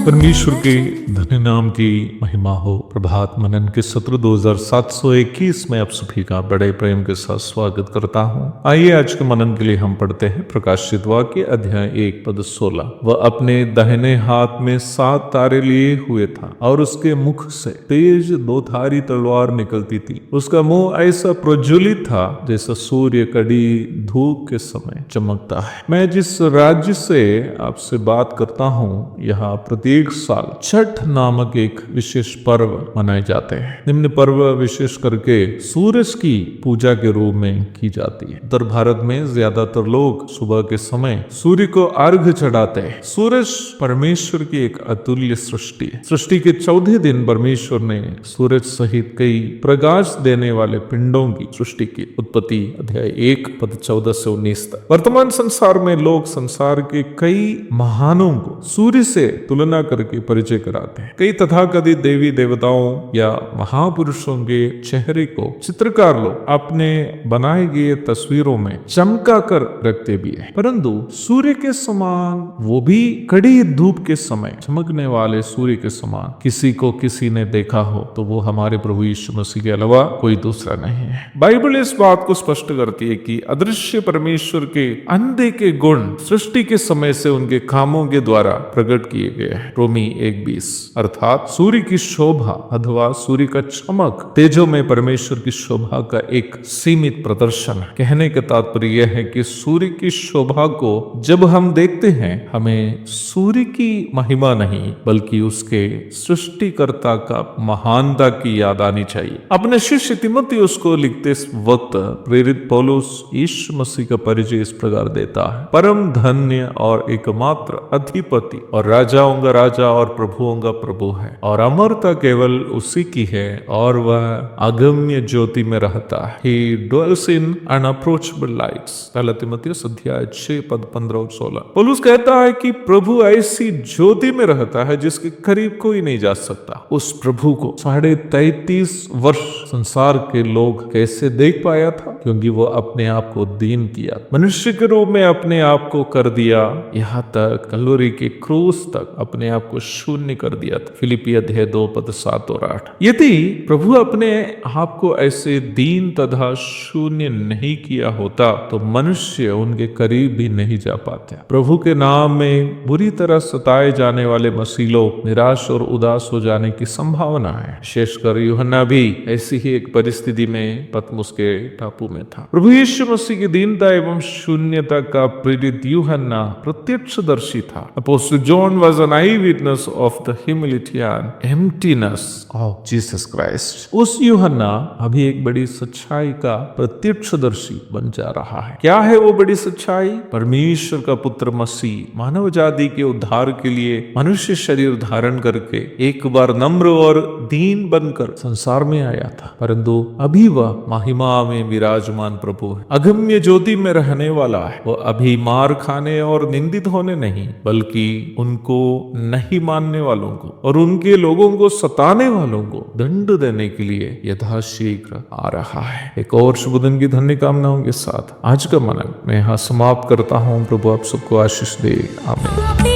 परमेश्वर के धन्य नाम की महिमा हो। प्रभात मनन के सत्र 2721 में आप सभी का बड़े प्रेम के साथ स्वागत करता हूँ। आइए आज के मनन के लिए हम पढ़ते हैं प्रकाशित वाक्य अध्याय 1 पद 16। वह अपने दाहिने हाथ में 7 तारे लिए हुए था और उसके मुख से तेज 2 धारी तलवार निकलती थी। उसका मुंह ऐसा प्रज्वलित था जैसा सूर्य कड़ी धूप के समय चमकता है। मैं जिस राज्य से आपसे बात करता हूँ, यहाँ प्रत्येक साल छठ नामक एक विशेष पर्व मनाए जाते हैं। निम्न पर्व विशेष करके सूरज की पूजा के रूप में की जाती है। उत्तर भारत में ज्यादातर लोग सुबह के समय सूर्य को अर्घ चढ़ाते हैं। सूरज परमेश्वर की एक अतुल्य सृष्टि है। सृष्टि के 14 दिन परमेश्वर ने सूरज सहित कई प्रकाश देने वाले पिंडों की सृष्टि की। उत्पत्ति अध्याय 1 पद 14 से 19 तक। वर्तमान संसार में लोग संसार के कई महानों को सूर्य से तुलना करके परिचय कराते हैं। कई तथाकथित देवी देवताओं या महापुरुषों के चेहरे को चित्रकार लोग अपने बनाए गए तस्वीरों में चमका कर रखते भी है, परंतु सूर्य के समान, वो भी कड़ी धूप के समय चमकने वाले सूर्य के समान किसी ने देखा हो तो वो हमारे प्रभु यीशु मसीह के अलावा कोई दूसरा नहीं है। बाइबल इस बात को स्पष्ट करती है कि अदृश्य परमेश्वर के अनदेखे गुण सृष्टि के समय से उनके कामों के द्वारा प्रकट किए गए हैं। रोमी 1:20 अर्थात सूर्य की शोभा अथवा सूर्य का चमक तेजो में परमेश्वर की शोभा का एक सीमित प्रदर्शन है। कहने का तात्पर्य यह है कि सूर्य की शोभा को जब हम देखते हैं, हमें सूर्य की महिमा नहीं बल्कि उसके सृष्टिकर्ता का महानता की याद आनी चाहिए। अपने शिष्य तीमुथियुस को लिखते वक्त प्रेरित पौलुस यीशु मसीह का परिचय इस प्रकार देता है। परम धन्य और एकमात्र अधिपति और राजाओं का राजा और प्रभुओं का प्रभु है, और अमरता केवल उसी की है और वह अगम्य ज्योति में रहता है। He dwells in unapproachable lights। पहला तीमुथियुस अध्याय 6 पद 15 और 16। पौलुस कहता है कि प्रभु ऐसी ज्योति में रहता है जिसके करीब कोई नहीं जा सकता। उस प्रभु को 33.5 वर्ष संसार के लोग कैसे देख पाया था? क्योंकि वो अपने आप को दीन किया, मनुष्य के रूप में अपने आप को कर दिया, यहाँ तक कलवरी के क्रूस तक अपने आप को शून्य कर दिया था। फिलिपी अध्याय 2 पद 7 और 8। यदि प्रभु अपने आप को ऐसे दीन तथा शून्य नहीं किया होता तो मनुष्य उनके करीब भी नहीं जा पाते। प्रभु के नाम में बुरी तरह सताए जाने वाले मसीह लोग निराश और उदास हो जाने की संभावना है। विशेषकर यूहन्ना भी ऐसी ही एक परिस्थिति में पतमुस के टापू में था। प्रभु यीशु मसीह की दीनता एवं शून्यता का प्रेरित यूहन्ना प्रत्यक्षदर्शी था। Apostle John was an I witness of the humility and emptiness of Jesus Christ. उस यूहन्ना अभी एक बड़ी सच्चाई का प्रत्यक्षदर्शी बन जा रहा है। क्या है वो बड़ी सच्चाई? परमेश्वर का पुत्र मसीह मानव जाति के उद्धार के लिए मनुष्य शरीर धारण करके एक बार नम्र और दीन बनकर संसार में आया था, परंतु अभी वह महिमा में विराजमान प्रभु है। अगम्य ज्योति में रहने वाला है। वो अभी मार खाने और निंदित होने नहीं बल्कि उनको नहीं मानने वालों को और उनके लोगों को सताने वालों को दंड देने के लिए यथाशीघ्र आ रहा है। एक और शुभ दिन की धन्य कामनाओं के साथ आज का मनन मैं यहाँ समाप्त करता हूँ। प्रभु आप सबको आशीष दे। आमीन।